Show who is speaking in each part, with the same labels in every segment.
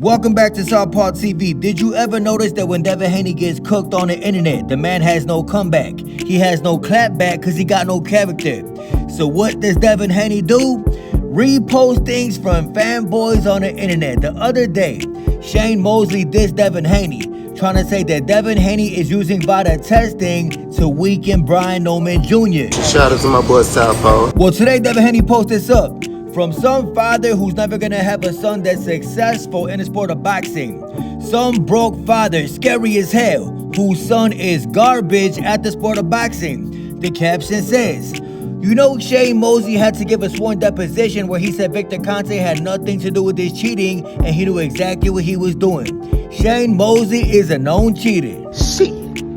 Speaker 1: Welcome back to Southpaw TV. Did you ever notice that when Devin Haney gets cooked on the internet, the man has no comeback? He has no clapback because he got no character. So what does Devin Haney do? Repost things from fanboys on the internet. The other day, Shane Mosley dissed Devin Haney, trying to say that Devin Haney is using VADA testing to weaken Brian Norman Jr.
Speaker 2: Shout out to my boy Southpaw.
Speaker 1: Well, today Devin Haney posted this up. From some father who's never gonna have a son that's successful in the sport of boxing. Some broke father, scary as hell, whose son is garbage at the sport of boxing. The caption says, you know, Shane Mosley had to give a sworn deposition where he said Victor Conte had nothing to do with his cheating and he knew exactly what he was doing. Shane Mosley is a known cheater.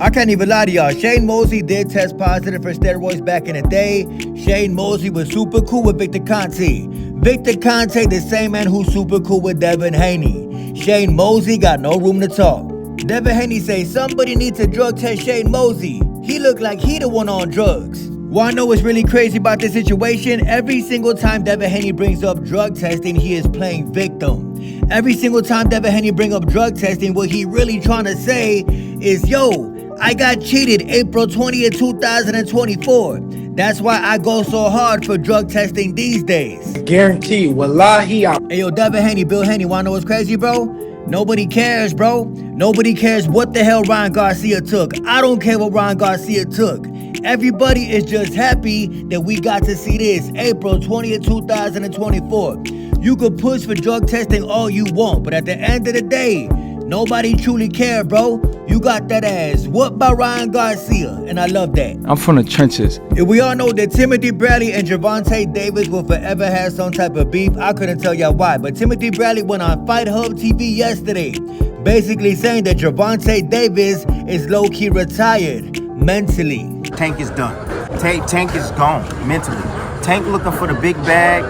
Speaker 1: I can't even lie to y'all. Shane Mosley did test positive for steroids back in the day. Shane Mosley was super cool with Victor Conte. Victor Conte, the same man who's super cool with Devin Haney. Shane Mosley got no room to talk. Devin Haney say somebody needs to drug test Shane Mosley. He look like he the one on drugs. Well, I know what's really crazy about this situation. Every single time Devin Haney brings up drug testing, he is playing victim. Every single time Devin Haney bring up drug testing, what he really trying to say is, yo, I got cheated April 20th, 2024. That's why I go so hard for drug testing these days.
Speaker 3: Guarantee, wallahi.
Speaker 1: Hey, yo, Devin Haney, Bill Haney, wanna know what's crazy, bro? Nobody cares, bro. Nobody cares what the hell Ryan Garcia took. I don't care what Ryan Garcia took. Everybody is just happy that we got to see this April 20th, 2024. You could push for drug testing all you want, but at the end of the day, nobody truly care, bro. You got that ass whooped by Ryan Garcia, and I love that.
Speaker 3: I'm from the trenches.
Speaker 1: If we all know that Timothy Bradley and Gervonta Davis will forever have some type of beef, I couldn't tell y'all why, but Timothy Bradley went on Fight Hub TV yesterday, basically saying that Gervonta Davis is low-key retired mentally.
Speaker 4: Tank is done. Tank is gone mentally. Tank looking for the big bag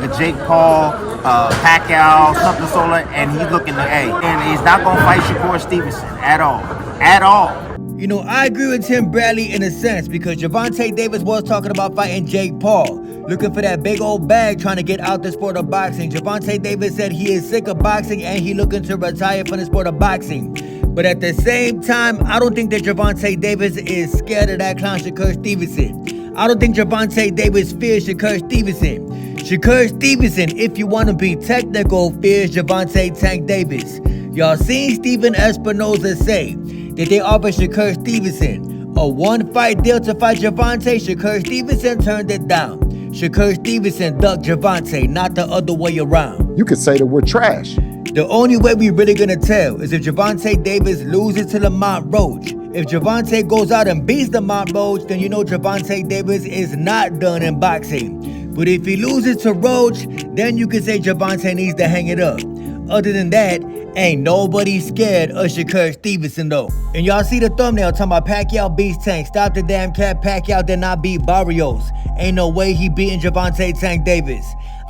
Speaker 4: of Jake Paul, Pacquiao, something solar, and he's looking to and he's not gonna fight Shakur Stevenson at all.
Speaker 1: You know, I agree with Tim Bradley in a sense because Gervonta Davis was talking about fighting Jake Paul, looking for that big old bag, trying to get out the sport of boxing. Gervonta Davis said he is sick of boxing and he looking to retire from the sport of boxing. But at the same time, I don't think that Gervonta Davis is scared of that clown Shakur Stevenson. I don't think Gervonta Davis fears Shakur Stevenson. Shakur Stevenson, if you want to be technical, fears Gervonta Tank Davis. Y'all seen Steven Espinoza say that they offered Shakur Stevenson a one-fight deal to fight Gervonta. Shakur Stevenson turned it down. Shakur Stevenson ducked Gervonta, not the other way around.
Speaker 2: You could say that we're trash.
Speaker 1: The only way we really gonna tell is if Gervonta Davis loses to Lamont Roach. If Gervonta goes out and beats Lamont Roach, then you know Gervonta Davis is not done in boxing. But if he loses to Roach, then you can say Gervonta needs to hang it up. Other than that, ain't nobody scared of Shakur Stevenson though. And y'all see the thumbnail talking about Pacquiao beats Tank. Stop the damn cap, Pacquiao did not beat Barrios. Ain't no way he beating Gervonta Tank Davis.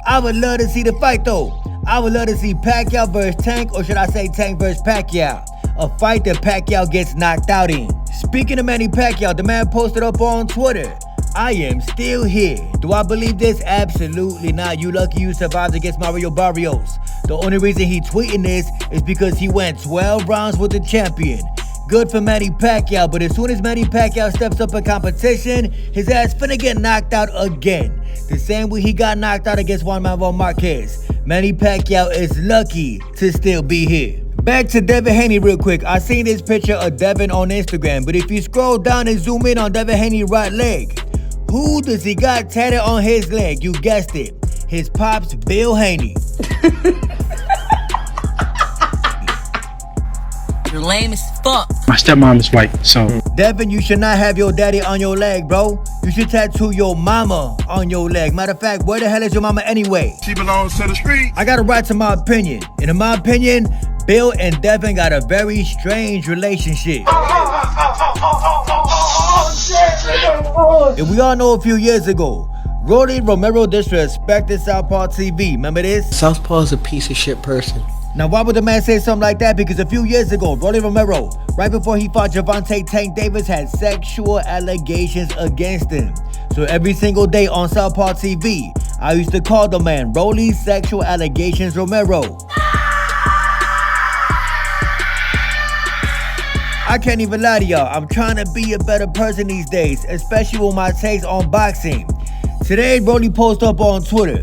Speaker 1: I would love to see the fight though. I would love to see Pacquiao versus Tank, or should I say Tank versus Pacquiao. A fight that Pacquiao gets knocked out in. Speaking of Manny Pacquiao, the man posted up on Twitter, I am still here. Do I believe this? Absolutely not. You lucky you survived against Mario Barrios. The only reason he tweeting this is because he went 12 rounds with the champion. Good for Manny Pacquiao, but as soon as Manny Pacquiao steps up in competition, his ass finna get knocked out again. The same way he got knocked out against Juan Manuel Marquez. Manny Pacquiao is lucky to still be here. Back to Devin Haney real quick. I seen this picture of Devin on Instagram, but if you scroll down and zoom in on Devin Haney's right leg, who does he got tatted on his leg? You guessed it. His pops, Bill Haney.
Speaker 5: You're lame as fuck.
Speaker 3: My stepmom is white, so.
Speaker 1: Devin, you should not have your daddy on your leg, bro. You should tattoo your mama on your leg. Matter of fact, where the hell is your mama anyway?
Speaker 6: She belongs to the street.
Speaker 1: I got a right to my opinion. And in my opinion, Bill and Devin got a very strange relationship. And we all know a few years ago, Romero disrespected Southpaw TV. Remember this?
Speaker 7: Southpaw is a piece of shit person.
Speaker 1: Now, why would the man say something like that? Because a few years ago, Romero, right before he fought Gervonta Tank Davis, had sexual allegations against him. So every single day on Southpaw TV, I used to call the man Rolly Sexual Allegations Romero. I can't even lie to y'all. I'm trying to be a better person these days, especially with my takes on boxing. Today, Broly posted up on Twitter,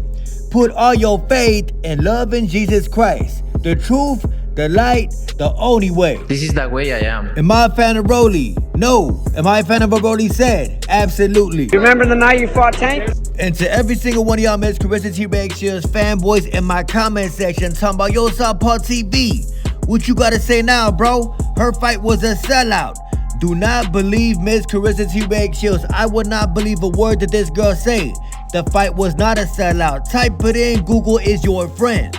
Speaker 1: put all your faith and love in Jesus Christ. The truth, the light, the only way.
Speaker 6: This is the way I am.
Speaker 1: Am I a fan of Broly? No. Am I a fan of what Broly said? Absolutely.
Speaker 8: Remember the night you fought Tank?
Speaker 1: And to every single one of y'all Miss Claressa Shields fanboys in my comment section talking about, yo, Southpaw TV, what you gotta say now, bro? Her fight was a sellout. Do not believe Miss Claressa Shields. I would not believe a word that this girl say. The fight was not a sellout. Type it in, Google is your friend.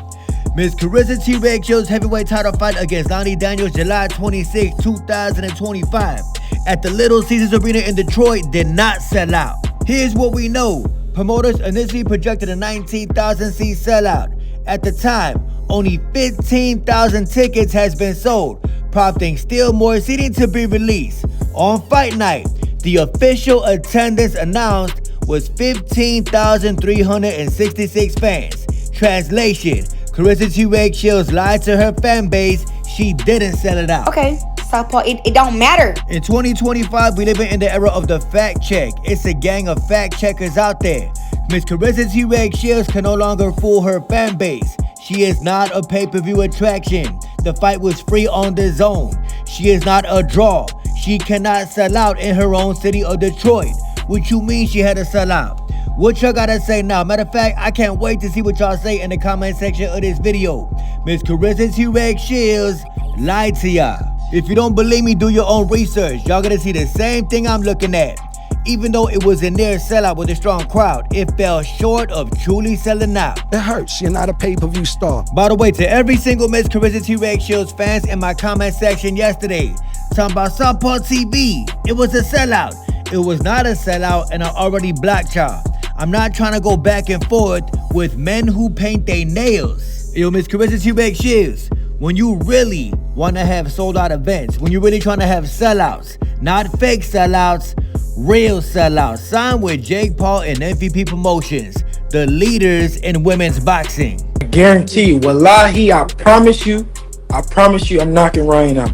Speaker 1: Miss Claressa Shields heavyweight title fight against Lonnie Daniels July 26, 2025 at the Little Caesars Arena in Detroit did not sell out. Here's what we know. Promoters initially projected a 19,000 seat sellout. At the time, only 15,000 tickets has been sold, prompting still more seating to be released. On fight night, the official attendance announced was 15,366 fans. Translation, Claressa Shields lied to her fan base. She didn't sell it out.
Speaker 9: Okay, Southpaw, it don't matter.
Speaker 1: In 2025, we live in the era of the fact check. It's a gang of fact checkers out there. Miss Claressa Shields can no longer fool her fan base. She is not a pay-per-view attraction. The fight was free on the zone. She is not a draw. She cannot sell out in her own city of Detroit. What you mean she had to sell out? What y'all gotta say now? Matter of fact, I can't wait to see what y'all say in the comment section of this video. Miss Claressa Shields lied to y'all. If you don't believe me, do your own research. Y'all gonna see the same thing I'm looking at. Even though it was a near sellout with a strong crowd, it fell short of truly selling out.
Speaker 2: It hurts. You're not a pay-per-view star.
Speaker 1: By the way, to every single Miss Claressa Shields fans in my comment section yesterday, talking about Southpaw TV, it was a sellout. It was not a sellout, and I already blocked y'all. I'm not trying to go back and forth with men who paint their nails. Yo, Miss Claressa Shields, when you really want to have sold out events, when you're really trying to have sellouts, not fake sellouts, real sellouts, sign with Jake Paul and MVP Promotions, the leaders in women's boxing.
Speaker 3: I guarantee you, wallahi, I promise you, I'm knocking Ryan out.